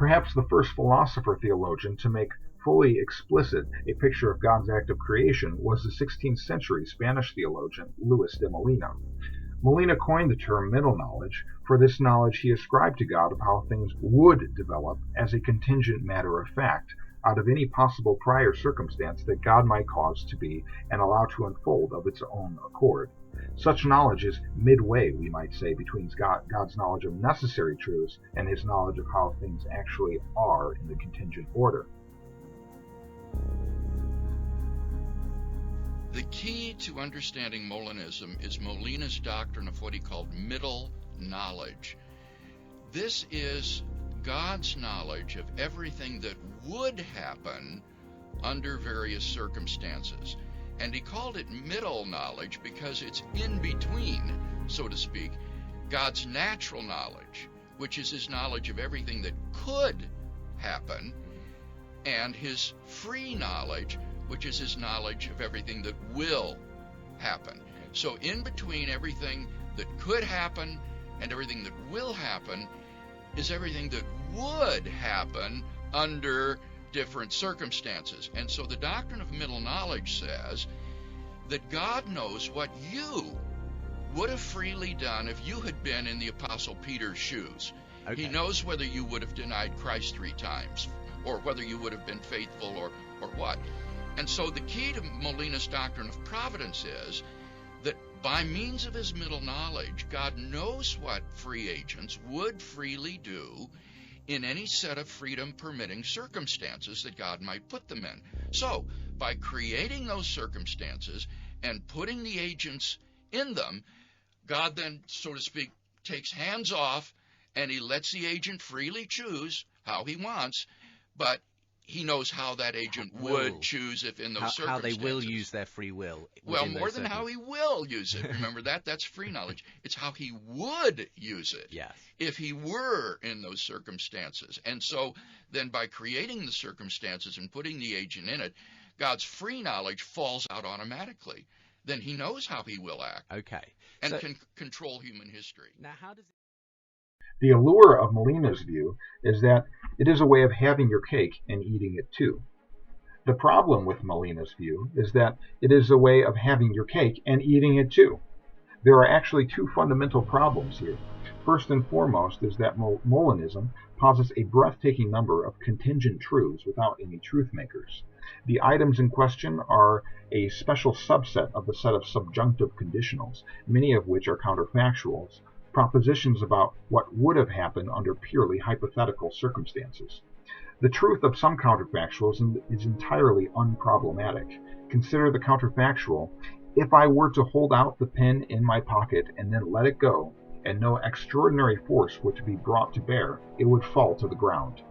Perhaps the first philosopher-theologian to make fully explicit a picture of God's act of creation was the 16th century Spanish theologian Luis de Molina. Molina coined the term middle knowledge. For this knowledge he ascribed to God of how things would develop as a contingent matter of fact, out of any possible prior circumstance that God might cause to be and allow to unfold of its own accord. Such knowledge is midway, we might say, between God's knowledge of necessary truths and his knowledge of how things actually are in the contingent order. The key to understanding Molinism is Molina's doctrine of what he called middle knowledge. This is God's knowledge of everything that would happen under various circumstances. And he called it middle knowledge because it's in between, so to speak, God's natural knowledge, which is his knowledge of everything that could happen, and his free knowledge, which is his knowledge of everything that will happen. So in between everything that could happen and everything that will happen is everything that would happen under different circumstances. And so the doctrine of middle knowledge says that God knows what you would have freely done if you had been in the Apostle Peter's shoes. Okay. He knows whether you would have denied Christ 3 times, or whether you would have been faithful, or what. And so the key to Molina's doctrine of providence is that by means of his middle knowledge, God knows what free agents would freely do in any set of freedom-permitting circumstances that God might put them in. So, by creating those circumstances and putting the agents in them, God then, so to speak, takes hands off and he lets the agent freely choose how he wants, but he knows how that agent would choose if in those circumstances. How they will use their free will. Well, more than how he will use it. Remember that? That's free knowledge. It's how he would use it. Yes. If he were in those circumstances. And so then by creating the circumstances and putting the agent in it, God's free knowledge falls out automatically. Then he knows how he will act. Okay. And can control human history. Now, how does The allure of Molina's view is that it is a way of having your cake and eating it too. The problem with Molina's view is that it is a way of having your cake and eating it too. There are actually 2 fundamental problems here. First and foremost is that Molinism posits a breathtaking number of contingent truths without any truth makers. The items in question are a special subset of the set of subjunctive conditionals, many of which are counterfactuals, propositions about what would have happened under purely hypothetical circumstances. The truth of some counterfactuals is entirely unproblematic. Consider the counterfactual: if I were to hold out the pen in my pocket and then let it go, and no extraordinary force were to be brought to bear, it would fall to the ground.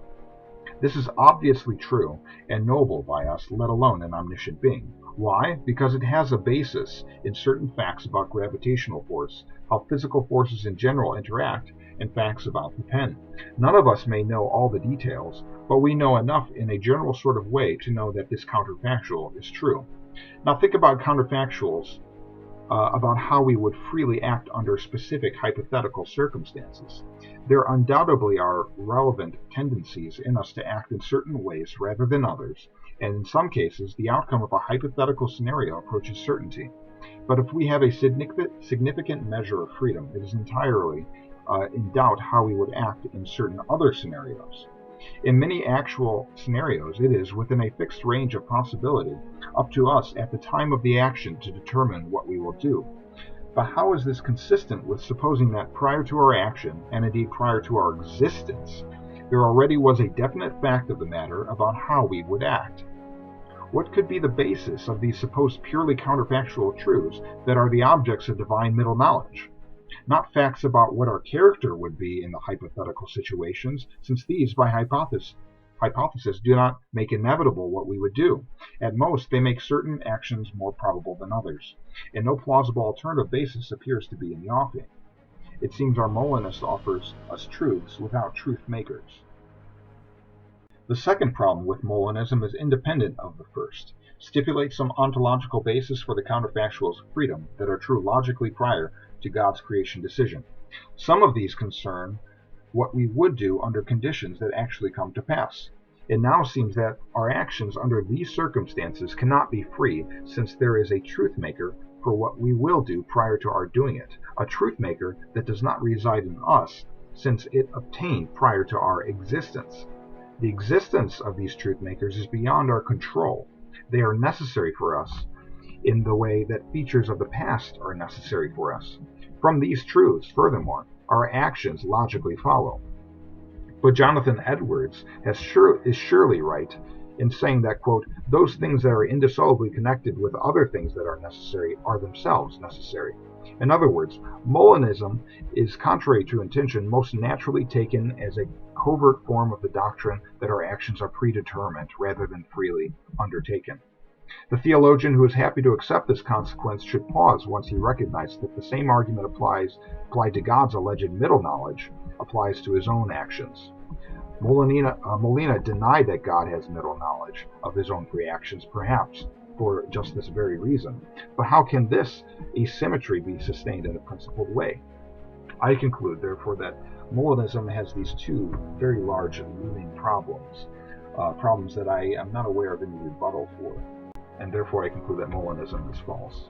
This is obviously true and knowable by us, let alone an omniscient being. Why? Because it has a basis in certain facts about gravitational force, how physical forces in general interact, and facts about the pen. None of us may know all the details, but we know enough in a general sort of way to know that this counterfactual is true. Now think about counterfactuals about how we would freely act under specific hypothetical circumstances. There undoubtedly are relevant tendencies in us to act in certain ways rather than others, and in some cases the outcome of a hypothetical scenario approaches certainty. But if we have a significant measure of freedom, it is entirely in doubt how we would act in certain other scenarios. In many actual scenarios, it is within a fixed range of possibility, up to us at the time of the action to determine what we will do. But how is this consistent with supposing that prior to our action, and indeed prior to our existence, there already was a definite fact of the matter about how we would act? What could be the basis of these supposed purely counterfactual truths that are the objects of divine middle knowledge? Not facts about what our character would be in the hypothetical situations, since these, by hypothesis, do not make inevitable what we would do. At most, they make certain actions more probable than others, and no plausible alternative basis appears to be in the offing. It seems our Molinist offers us truths without truth makers. The second problem with Molinism is independent of the first. Stipulate some ontological basis for the counterfactuals of freedom that are true logically prior to God's creation decision. Some of these concern what we would do under conditions that actually come to pass. It now seems that our actions under these circumstances cannot be free, since there is a truth maker for what we will do prior to our doing it, a truth maker that does not reside in us, since it obtained prior to our existence. The existence of these truth makers is beyond our control. They are necessary for us in the way that features of the past are necessary for us. From these truths, furthermore, our actions logically follow. But Jonathan Edwards is surely right in saying that, quote, those things that are indissolubly connected with other things that are necessary are themselves necessary. In other words, Molinism is, contrary to intention, most naturally taken as a covert form of the doctrine that our actions are predetermined rather than freely undertaken. The theologian who is happy to accept this consequence should pause once he recognizes that the same argument applied to God's alleged middle knowledge applies to his own actions. Molina denied that God has middle knowledge of his own reactions, perhaps for just this very reason. But how can this asymmetry be sustained in a principled way? I conclude, therefore, that Molinism has these two very large and looming problems, problems that I am not aware of any rebuttal for, and therefore I conclude that Molinism is false.